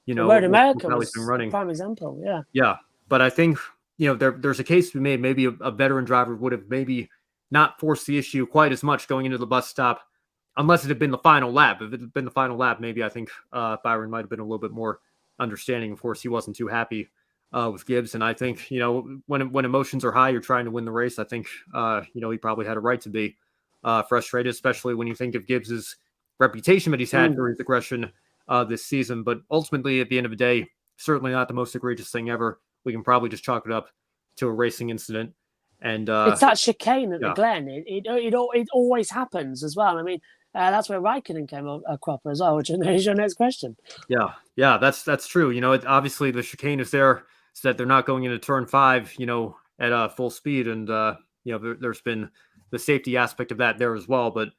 Road America how was he's been running. a prime example. Yeah. Yeah, but I think there's a case to be made. Maybe a veteran driver would have maybe not forced the issue quite as much going into the bus stop, unless it had been the final lap. If it had been the final lap, maybe I think Byron might have been a little bit more understanding. Of course, he wasn't too happy with Gibbs, and I think when emotions are high, you're trying to win the race. I think he probably had a right to be frustrated, especially when you think of Gibbs's reputation that he's had for his aggression this season. But ultimately, at the end of the day, certainly not the most egregious thing ever. We can probably just chalk it up to a racing incident. And it's that chicane at the Glen. It always happens as well. I mean, that's where Raikkonen came a cropper as well, which is your next question. Yeah, that's true. Obviously the chicane is there so that they're not going into turn 5, at full speed, and there's been the safety aspect of that there as well. But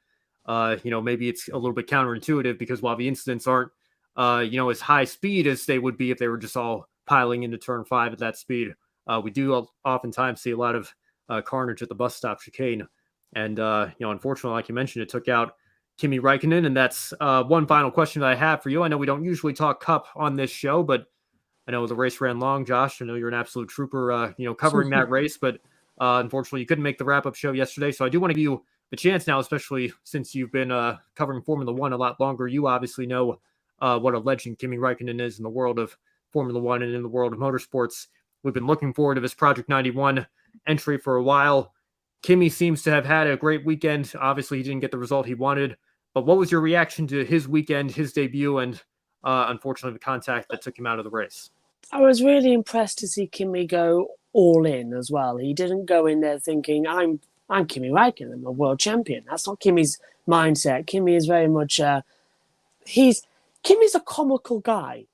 maybe it's a little bit counterintuitive, because while the incidents aren't as high speed as they would be if they were just all piling into turn 5 at that speed, we do oftentimes see a lot of carnage at the bus stop chicane. And unfortunately, like you mentioned, it took out Kimi Räikkönen. And that's one final question that I have for you. I know we don't usually talk Cup on this show, but I know the race ran long. Josh, I know you're an absolute trooper, covering that race. But Unfortunately, you couldn't make the wrap-up show yesterday, so I do want to give you the chance now, especially since you've been covering Formula One a lot longer. You obviously know what a legend Kimi Räikkönen is in the world of Formula One and in the world of motorsports. We've been looking forward to this Project 91 entry for a while. Kimi seems to have had a great weekend. Obviously, he didn't get the result he wanted, but what was your reaction to his weekend, his debut, and unfortunately the contact that took him out of the race? I was really impressed to see Kimi go all in as well. He didn't go in there thinking, I'm Kimi Räikkönen, I'm a world champion. That's not Kimi's mindset. Kimi is very much Kimi's a comical guy.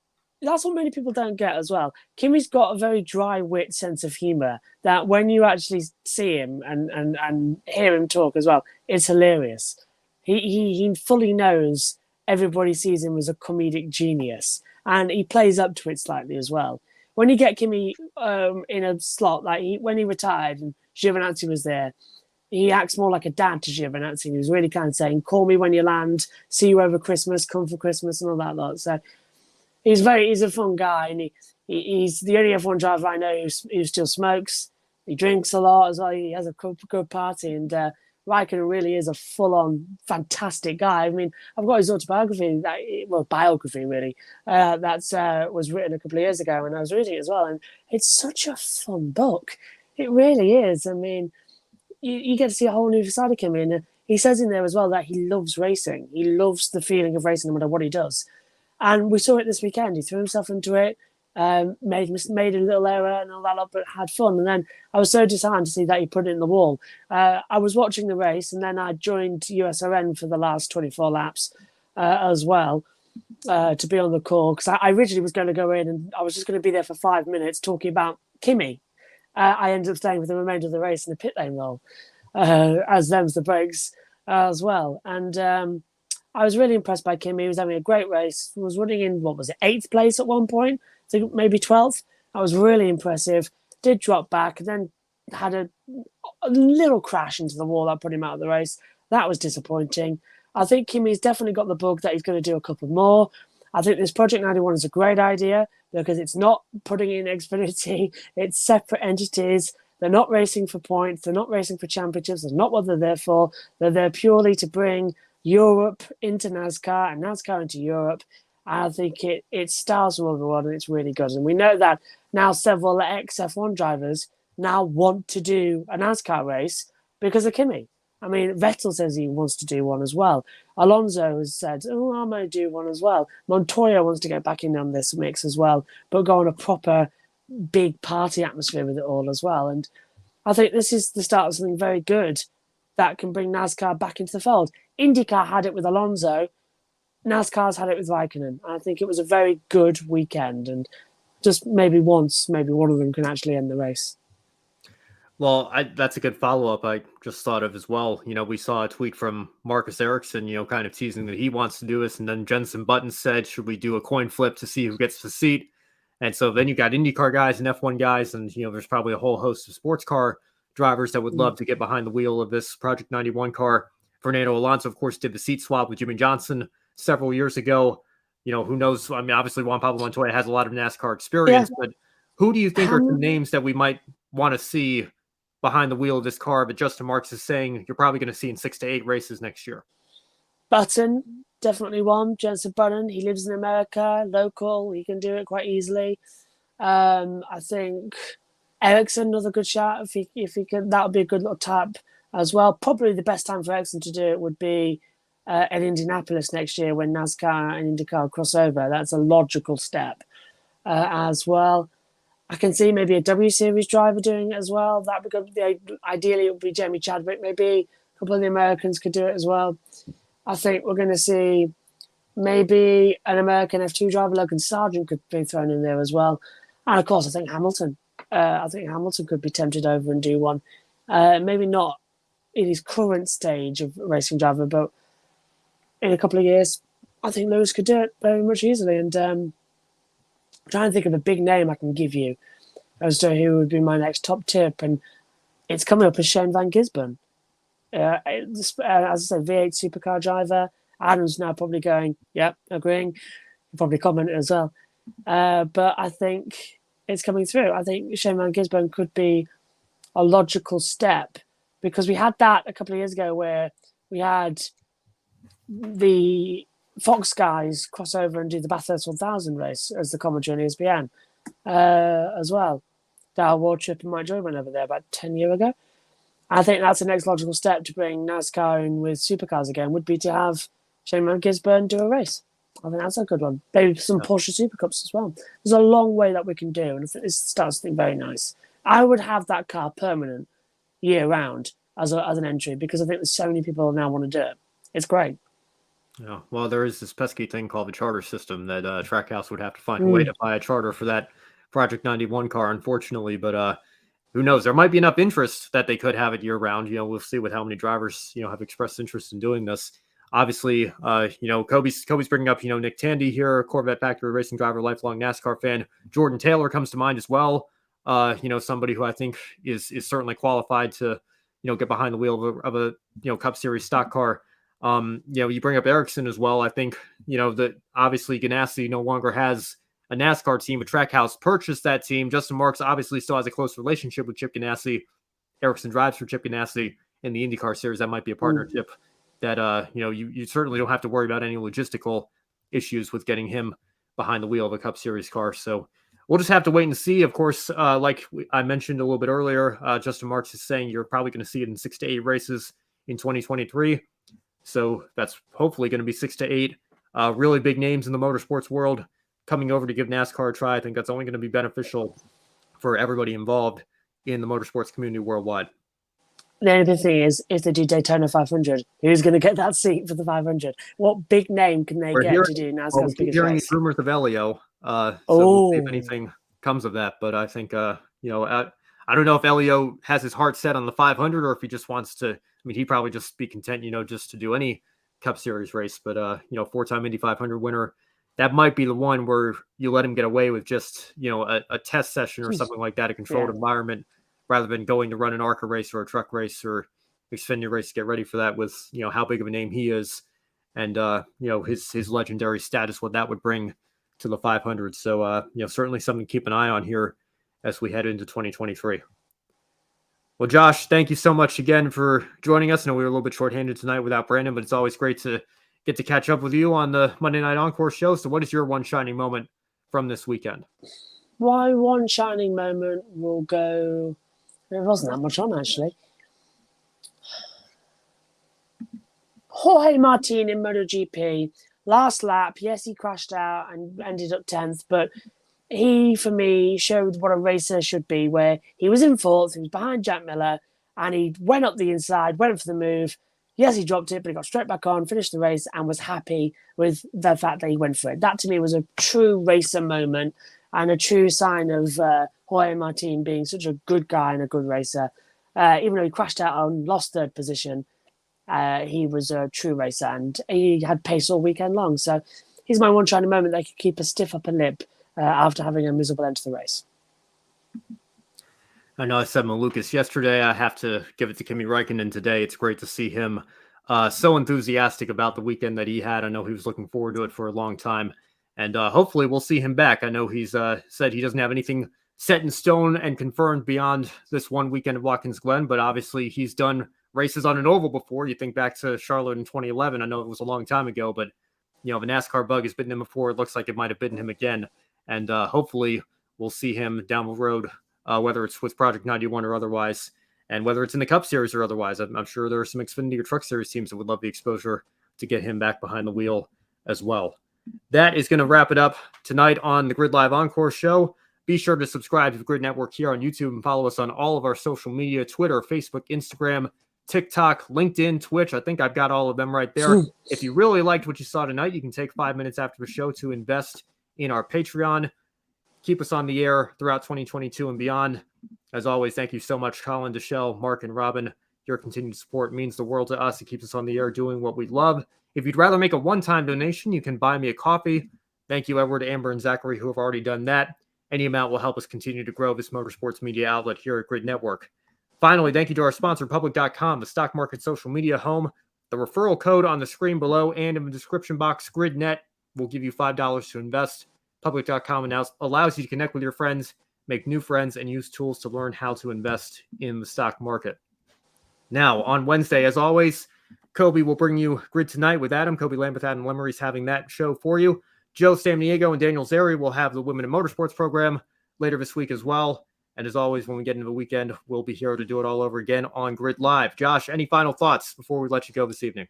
That's what many people don't get as well. Kimi's got a very dry wit sense of humor that when you actually see him and hear him talk as well, it's hilarious. He fully knows everybody sees him as a comedic genius, and he plays up to it slightly as well. When you get Kimi in a slot, like when he retired and Giovinazzi was there, he acts more like a dad to Giovinazzi. He was really kind of saying, call me when you land, see you over Christmas, come for Christmas and all that lot. So he's a fun guy, and he's the only F1 driver I know who still smokes. He drinks a lot as well. He has a good party, and Räikkönen really is a full-on fantastic guy. I mean, I've got his autobiography, biography really, that was written a couple of years ago, and I was reading it as well, and it's such a fun book. It really is. I mean, you get to see a whole new side of him, and he says in there as well that he loves racing. He loves the feeling of racing no matter what he does. And we saw it this weekend. He threw himself into it, made a little error and all that, but had fun. And then I was so disheartened to see that he put it in the wall. I was watching the race, and then I joined USRN for the last 24 laps as well to be on the call, because I originally was going to go in and I was just going to be there for 5 minutes talking about Kimi. I ended up staying for the remainder of the race in the pit lane role, as them's the breaks as well. And I was really impressed by Kimi. He was having a great race. He was running in, 8th place at one point? I think maybe 12th. That was really impressive. Did drop back and then had a little crash into the wall that put him out of the race. That was disappointing. I think Kimi's definitely got the bug that he's going to do a couple more. I think this Project 91 is a great idea because it's not putting in Xfinity. It's separate entities. They're not racing for points. They're not racing for championships. That's not what they're there for. They're there purely to bring Europe into NASCAR and NASCAR into Europe. And I think it stars from everyone, and it's really good. And we know that now several ex-F1 drivers now want to do a NASCAR race because of Kimi. I mean, Vettel says he wants to do one as well. Alonso has said, I might do one as well. Montoya wants to get back in on this mix as well, but go on a proper big party atmosphere with it all as well. And I think this is the start of something very good that can bring NASCAR back into the fold. INDYCAR had it with Alonso. NASCAR's had it with Räikkönen. I think it was a very good weekend, and just maybe one of them can actually end the race. Well, that's a good follow-up I just thought of as well. We saw a tweet from Marcus Ericsson, kind of teasing that he wants to do this. And then Jenson Button said, should we do a coin flip to see who gets the seat? And so then you got IndyCar guys and F1 guys. And, there's probably a whole host of sports car drivers that would love to get behind the wheel of this Project 91 car. Fernando Alonso, of course, did the seat swap with Jimmy Johnson several years ago. Who knows? I mean, obviously Juan Pablo Montoya has a lot of NASCAR experience, but who do you think are some names that we might want to see behind the wheel of this car? But Justin Marks is saying you're probably going to see in 6 to 8 races next year. Button, definitely one. Jenson Button, he lives in America, local. He can do it quite easily. I think Ericsson, another good shot. If he can, that would be a good little tap as well. Probably the best time for Ericsson to do it would be at Indianapolis next year when NASCAR and INDYCAR cross over. That's a logical step as well. I can see maybe a W Series driver doing it as well. That would be good. Ideally, it would be Jamie Chadwick. Maybe a couple of the Americans could do it as well. I think we're going to see maybe an American F2 driver, Logan Sargent, could be thrown in there as well. And of course, I think Hamilton. I think Hamilton could be tempted over and do one. Maybe not in his current stage of racing driver, but in a couple of years, I think Lewis could do it very much easily. And I'm trying to think of a big name I can give you as to who would be my next top tip. And it's coming up as Shane Van Gisbergen. As I said, V8 supercar driver. Adam's now probably going, yep, agreeing. He'll probably comment as well. But I think it's coming through. I think Shane Van Gisbergen could be a logical step, because we had that a couple of years ago where we had the Fox guys cross over and do the Bathurst 1000 race as the commentary on ESPN as well. Dale Warchip and Mike Joy went over there about 10 years ago. I think that's the next logical step to bring NASCAR in with supercars again, would be to have Shane Gisborne do a race. I think that's a good one. Maybe some Porsche Super Cups as well. There's a long way that we can do, and I think this starts something very nice. I would have that car permanent year round as an entry, because I think there's so many people now want to do it. It's great. Yeah, well, there is this pesky thing called the charter system that Trackhouse would have to find a way to buy a charter for that Project 91 car, unfortunately. But who knows? There might be enough interest that they could have it year round. We'll see with how many drivers have expressed interest in doing this. Obviously, Kobe's bringing up Nick Tandy here, Corvette factory racing driver, lifelong NASCAR fan. Jordan Taylor comes to mind as well. Somebody who I think is certainly qualified to get behind the wheel of a Cup Series stock car. You bring up Ericsson as well. I think that obviously Ganassi no longer has a NASCAR team, but Trackhouse purchased that team. Justin Marks obviously still has a close relationship with Chip Ganassi. Ericsson drives for Chip Ganassi in the INDYCAR series. That might be a partnership that you certainly don't have to worry about any logistical issues with getting him behind the wheel of a Cup Series car. So we'll just have to wait and see. Of course, like I mentioned a little bit earlier, Justin Marks is saying you're probably going to see it in 6 to 8 races in 2023. So that's hopefully going to be 6 to 8 really big names in the motorsports world coming over to give NASCAR a try. I think that's only going to be beneficial for everybody involved in the motorsports community worldwide. The only thing is, if they do Daytona 500, who's going to get that seat for the 500? What big name can they get to do NASCAR's biggest hearing race? these rumors of Elio, so we'll see if anything comes of that. But I think, I don't know if Elio has his heart set on the 500 or if he just wants to. I mean, he'd probably just be content, just to do any Cup Series race. But, 4-time Indy 500 winner, that might be the one where you let him get away with just, a test session or something like that, a controlled environment, rather than going to run an ARCA race or a truck race or Xfinity race to get ready for that with, how big of a name he is and, his legendary status, what that would bring to the 500. So, certainly something to keep an eye on here as we head into 2023. Well, Josh, thank you so much again for joining us. I know we were a little bit shorthanded tonight without Brandon, but it's always great to get to catch up with you on the Monday Night Encore show. So what is your one shining moment from this weekend? My one shining moment will go... There wasn't that much on, actually. Jorge Martin in MotoGP. Last lap, yes, he crashed out and ended up 10th, but he, for me, showed what a racer should be, where he was in fourth, he was behind Jack Miller, and he went up the inside, went for the move. Yes, he dropped it, but he got straight back on, finished the race, and was happy with the fact that he went for it. That, to me, was a true racer moment and a true sign of Jorge Martin being such a good guy and a good racer. Even though he crashed out and lost third position, he was a true racer, and he had pace all weekend long. So he's my one shining moment that could keep a stiff upper lip after having a miserable end to the race. I know I said Malukas yesterday. I have to give it to Kimi Räikkönen today. It's great to see him so enthusiastic about the weekend that he had. I know he was looking forward to it for a long time. And hopefully we'll see him back. I know he's said he doesn't have anything set in stone and confirmed beyond this one weekend at Watkins Glen, but obviously he's done races on an oval before. You think back to Charlotte in 2011. I know it was a long time ago, but the NASCAR bug has bitten him before. It looks like it might have bitten him again. And hopefully we'll see him down the road, whether it's with Project 91 or otherwise, and whether it's in the Cup Series or otherwise. I'm sure there are some Xfinity or Truck Series teams that would love the exposure to get him back behind the wheel as well. That is going to wrap it up tonight on the Grid Live Encore show. Be sure to subscribe to the Grid Network here on YouTube and follow us on all of our social media, Twitter, Facebook, Instagram, TikTok, LinkedIn, Twitch. I think I've got all of them right there. If you really liked what you saw tonight, you can take 5 minutes after the show to invest in our Patreon. Keep us on the air throughout 2022 and beyond. As always, thank you so much, Colin, Deshelle, Mark, and Robin. Your continued support means the world to us. It keeps us on the air doing what we love. If you'd rather make a one-time donation, you can buy me a coffee. Thank you, Edward, Amber, and Zachary, who have already done that. Any amount will help us continue to grow this motorsports media outlet here at Grid Network. Finally, thank you to our sponsor, Public.com, the stock market social media home. The referral code on the screen below and in the description box, GRIDnet, will give you $5 to invest. Public.com allows you to connect with your friends, make new friends, and use tools to learn how to invest in the stock market. Now, on Wednesday, as always, Kobe will bring you Grid Tonight with Adam. Kobe Lambeth, Adam Lemery's having that show for you. Joe Samniego and Daniel Zeri will have the Women in Motorsports program later this week as well. And as always, when we get into the weekend, we'll be here to do it all over again on Grid Live. Josh, any final thoughts before we let you go this evening?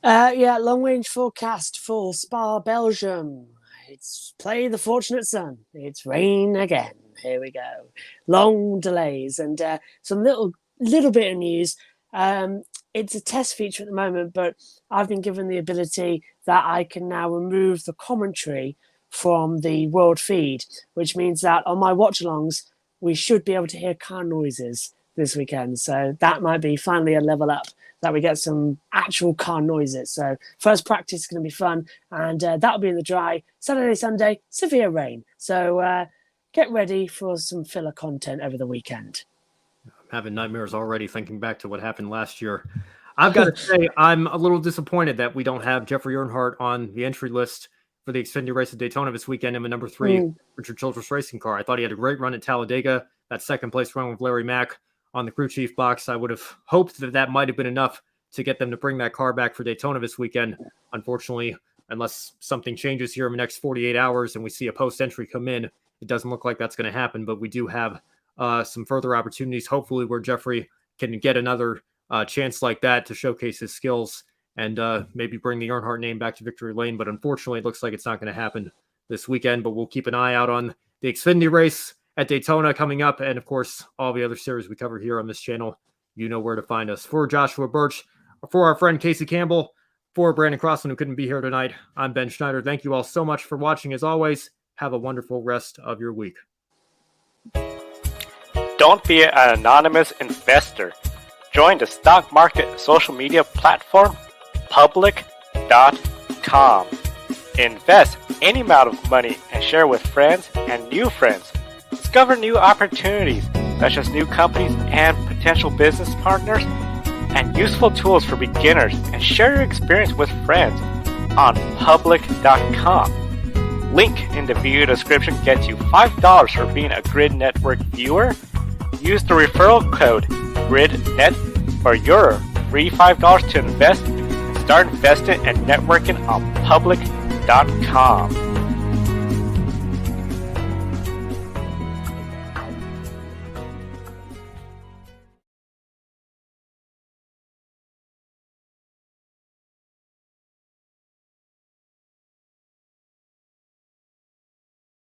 Long-range forecast for Spa, Belgium. It's play the fortunate sun. It's rain again. Here we go. Long delays and some little bit of news. It's a test feature at the moment, but I've been given the ability that I can now remove the commentary from the world feed, which means that on my watch-alongs, we should be able to hear car noises this weekend. So that might be finally a level up, that we get some actual car noises. So first practice is going to be fun, and that'll be in the dry. Saturday, Sunday, severe rain. So get ready for some filler content over the weekend. I'm having nightmares already thinking back to what happened last year. I've got to say, I'm a little disappointed that we don't have Jeffrey Earnhardt on the entry list for the Xfinity race at Daytona this weekend in the number 3 Richard Childress racing car. I thought he had a great run at Talladega. That second place run with Larry Mack on the crew chief box. I would have hoped that might have been enough to get them to bring that car back for Daytona this weekend. Unfortunately, unless something changes here in the next 48 hours and we see a post-entry come in, it doesn't look like that's going to happen. But we do have some further opportunities, hopefully, where Jeffrey can get another chance like that to showcase his skills and maybe bring the Earnhardt name back to victory lane. But unfortunately, it looks like it's not going to happen this weekend. But we'll keep an eye out on the Xfinity race at Daytona coming up. And, of course, all the other series we cover here on this channel. You know where to find us. For Joshua Birch, for our friend Casey Campbell, for Brandon Crossland, who couldn't be here tonight, I'm Ben Schneider. Thank you all so much for watching. As always, have a wonderful rest of your week. Don't be an anonymous investor. Join the stock market social media platform, public.com. Invest any amount of money and share with friends and new friends. Discover new opportunities, such as new companies and potential business partners, and useful tools for beginners, and share your experience with friends on public.com. Link in the video description gets you $5 for being a Grid Network viewer. Use the referral code GRIDnet for your free $5 to invest and start investing and networking on public.com.